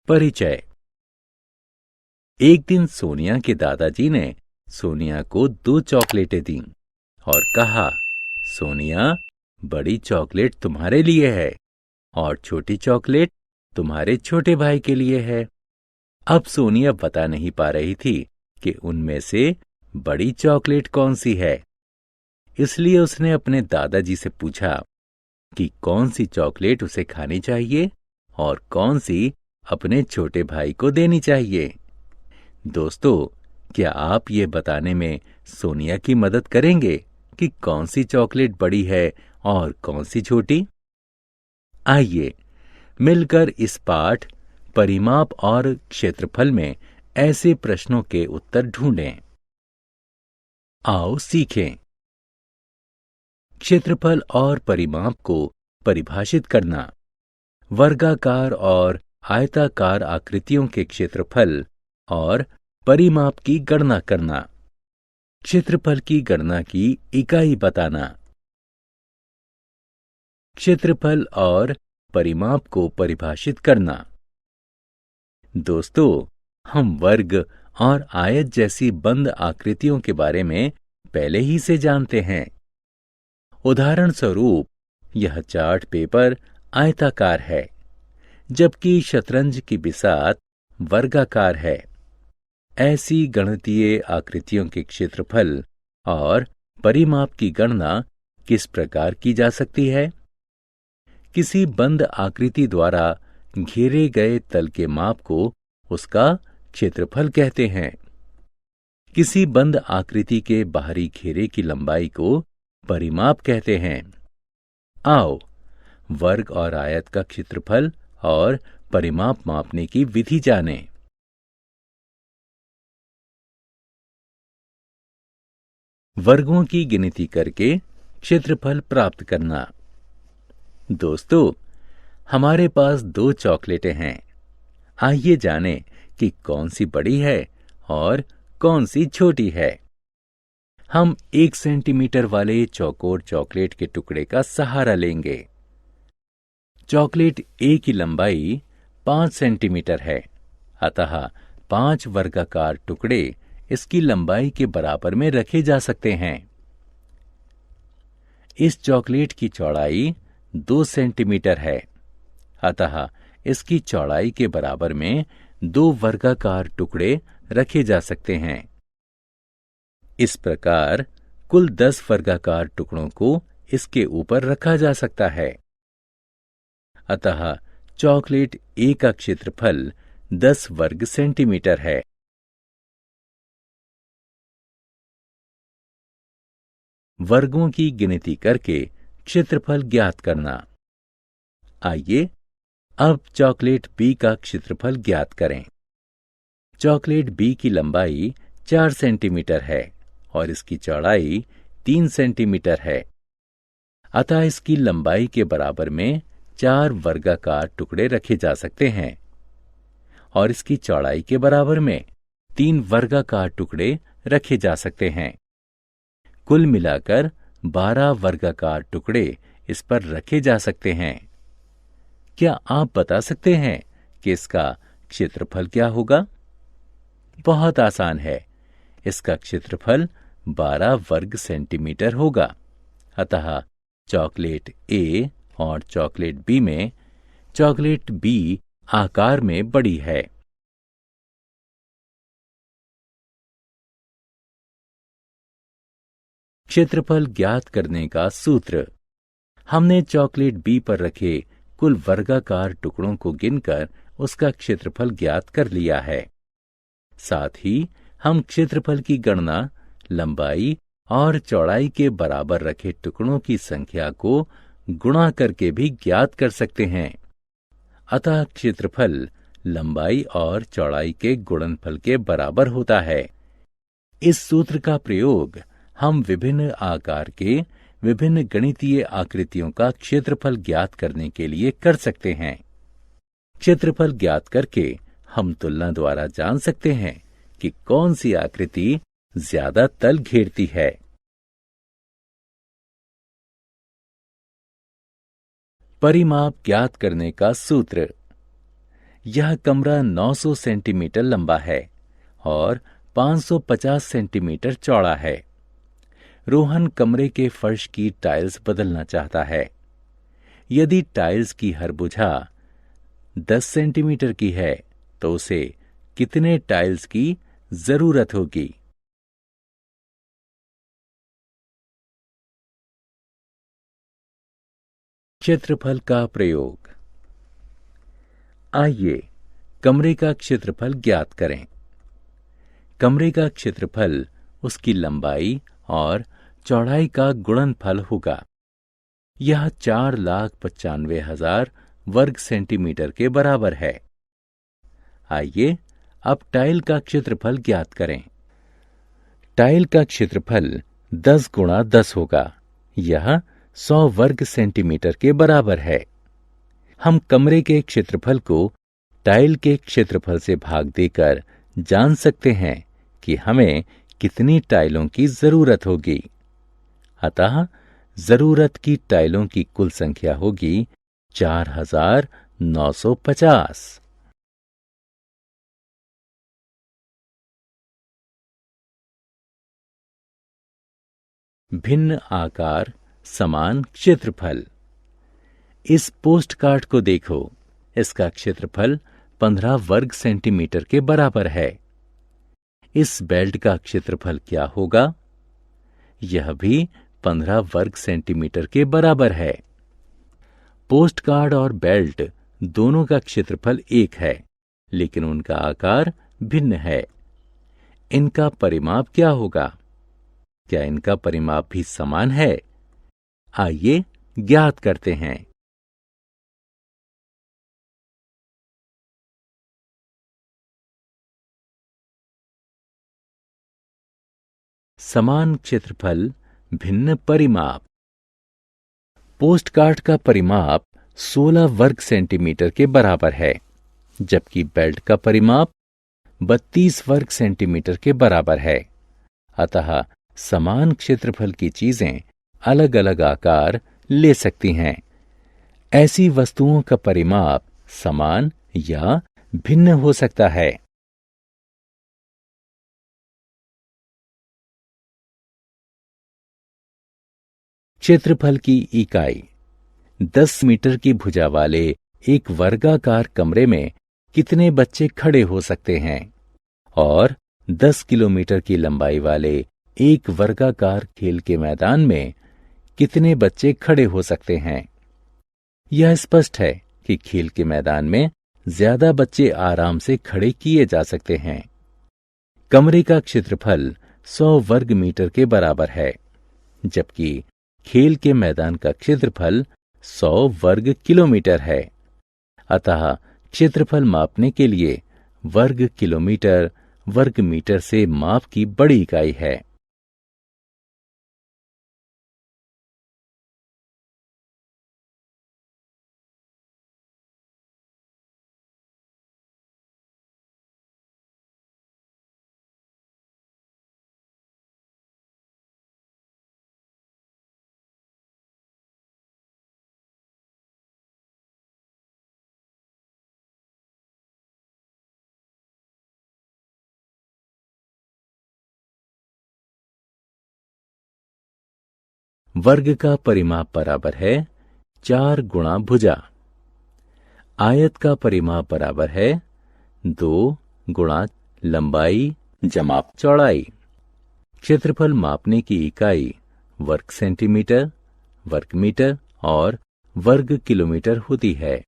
परिचय। एक दिन सोनिया के दादाजी ने सोनिया को 2 चॉकलेटें दी और कहा, सोनिया, बड़ी चॉकलेट तुम्हारे लिए है और छोटी चॉकलेट तुम्हारे छोटे भाई के लिए है। अब सोनिया बता नहीं पा रही थी कि उनमें से बड़ी चॉकलेट कौन सी है, इसलिए उसने अपने दादाजी से पूछा कि कौन सी चॉकलेट उसे खानी चाहिए और कौन सी अपने छोटे भाई को देनी चाहिए। दोस्तों, क्या आप ये बताने में सोनिया की मदद करेंगे कि कौन सी चॉकलेट बड़ी है और कौन सी छोटी? आइए मिलकर इस पाठ परिमाप और क्षेत्रफल में ऐसे प्रश्नों के उत्तर ढूंढें। आओ सीखें। क्षेत्रफल और परिमाप को परिभाषित करना। वर्गाकार और आयताकार आकृतियों के क्षेत्रफल और परिमाप की गणना करना। क्षेत्रफल की गणना की इकाई बताना। क्षेत्रफल और परिमाप को परिभाषित करना। दोस्तों, हम वर्ग और आयत जैसी बंद आकृतियों के बारे में पहले ही से जानते हैं। उदाहरण स्वरूप, यह चार्ट पेपर आयताकार है, जबकि शतरंज की बिसात वर्गाकार है। ऐसी गणितीय आकृतियों के क्षेत्रफल और परिमाप की गणना किस प्रकार की जा सकती है? किसी बंद आकृति द्वारा घेरे गए तल के माप को उसका क्षेत्रफल कहते हैं। किसी बंद आकृति के बाहरी घेरे की लंबाई को परिमाप कहते हैं। आओ वर्ग और आयत का क्षेत्रफल और परिमाप मापने की विधि जानें। वर्गों की गिनती करके क्षेत्रफल प्राप्त करना। दोस्तों, हमारे पास 2 चॉकलेटें हैं। आइए जानें कि कौन सी बड़ी है और कौन सी छोटी है। हम 1 सेंटीमीटर वाले चौकोर चॉकलेट के टुकड़े का सहारा लेंगे। चॉकलेट ए की लंबाई 5 सेंटीमीटर है, अतः 5 वर्गाकार टुकड़े इसकी लंबाई के बराबर में रखे जा सकते हैं। इस चॉकलेट की चौड़ाई 2 सेंटीमीटर है, अतः इसकी चौड़ाई के बराबर में 2 वर्गाकार टुकड़े रखे जा सकते हैं। इस प्रकार कुल 10 वर्गाकार टुकड़ों को इसके ऊपर रखा जा सकता है। अतः चॉकलेट ए का क्षेत्रफल 10 वर्ग सेंटीमीटर है। वर्गों की गिनती करके क्षेत्रफल ज्ञात करना। आइए अब चॉकलेट बी का क्षेत्रफल ज्ञात करें। चॉकलेट बी की लंबाई 4 सेंटीमीटर है और इसकी चौड़ाई 3 सेंटीमीटर है, अतः इसकी लंबाई के बराबर में 4 वर्गाकार टुकड़े रखे जा सकते हैं और इसकी चौड़ाई के बराबर में 3 वर्गाकार टुकड़े रखे जा सकते हैं। कुल मिलाकर 12 वर्गाकार टुकड़े इस पर रखे जा सकते हैं। क्या आप बता सकते हैं कि इसका क्षेत्रफल क्या होगा? बहुत आसान है, इसका क्षेत्रफल 12 वर्ग सेंटीमीटर होगा। अतः चॉकलेट ए और चॉकलेट बी में चॉकलेट बी आकार में बड़ी है। क्षेत्रफल ज्ञात करने का सूत्र। हमने चॉकलेट बी पर रखे कुल वर्गाकार टुकड़ों को गिनकर उसका क्षेत्रफल ज्ञात कर लिया है। साथ ही हम क्षेत्रफल की गणना लंबाई और चौड़ाई के बराबर रखे टुकड़ों की संख्या को गुणा करके भी ज्ञात कर सकते हैं। अतः क्षेत्रफल लंबाई और चौड़ाई के गुणनफल के बराबर होता है। इस सूत्र का प्रयोग हम विभिन्न आकार के विभिन्न गणितीय आकृतियों का क्षेत्रफल ज्ञात करने के लिए कर सकते हैं। क्षेत्रफल ज्ञात करके हम तुलना द्वारा जान सकते हैं कि कौन सी आकृति ज्यादा तल घेरती है। परिमाप ज्ञात करने का सूत्र। यह कमरा 900 सेंटीमीटर लंबा है और 550 सेंटीमीटर चौड़ा है। रोहन कमरे के फर्श की टाइल्स बदलना चाहता है। यदि टाइल्स की हर भुजा 10 सेंटीमीटर की है तो उसे कितने टाइल्स की जरूरत होगी? क्षेत्रफल का प्रयोग। आइए कमरे का क्षेत्रफल ज्ञात करें। कमरे का क्षेत्रफल उसकी लंबाई और चौड़ाई का गुणनफल होगा। यह 4,95,000 वर्ग सेंटीमीटर के बराबर है। आइए अब टाइल का क्षेत्रफल ज्ञात करें। टाइल का क्षेत्रफल 10 गुणा 10 होगा। यह 100 वर्ग सेंटीमीटर के बराबर है। हम कमरे के क्षेत्रफल को टाइल के क्षेत्रफल से भाग देकर जान सकते हैं कि हमें कितनी टाइलों की जरूरत होगी। अतः जरूरत की टाइलों की कुल संख्या होगी 4,950। भिन्न आकार समान क्षेत्रफल। इस पोस्ट कार्ड को देखो। इसका क्षेत्रफल 15 वर्ग सेंटीमीटर के बराबर है। इस बेल्ट का क्षेत्रफल क्या होगा? यह भी 15 वर्ग सेंटीमीटर के बराबर है। पोस्ट कार्ड और बेल्ट दोनों का क्षेत्रफल एक है, लेकिन उनका आकार भिन्न है। इनका परिमाप क्या होगा? क्या इनका परिमाप भी समान है? आइए ज्ञात करते हैं। समान क्षेत्रफल, भिन्न परिमाप। पोस्ट कार्ड का परिमाप 16 वर्ग सेंटीमीटर के बराबर है, जबकि बेल्ट का परिमाप 32 वर्ग सेंटीमीटर के बराबर है। अतः समान क्षेत्रफल की चीजें अलग अलग आकार ले सकती हैं। ऐसी वस्तुओं का परिमाप समान या भिन्न हो सकता है। क्षेत्रफल की इकाई। 10 मीटर की भुजा वाले एक वर्गाकार कमरे में कितने बच्चे खड़े हो सकते हैं? और 10 किलोमीटर की लंबाई वाले एक वर्गाकार खेल के मैदान में कितने बच्चे खड़े हो सकते हैं? यह स्पष्ट है कि खेल के मैदान में ज्यादा बच्चे आराम से खड़े किए जा सकते हैं। कमरे का क्षेत्रफल 100 वर्ग मीटर के बराबर है, जबकि खेल के मैदान का क्षेत्रफल 100 वर्ग किलोमीटर है। अतः क्षेत्रफल मापने के लिए वर्ग किलोमीटर वर्ग मीटर से माप की बड़ी इकाई है। वर्ग का परिमाप बराबर है 4 गुणा भुजा। आयत का परिमाप बराबर है 2 गुणा लंबाई जमा चौड़ाई। क्षेत्रफल मापने की इकाई वर्ग सेंटीमीटर, वर्ग मीटर और वर्ग किलोमीटर होती है।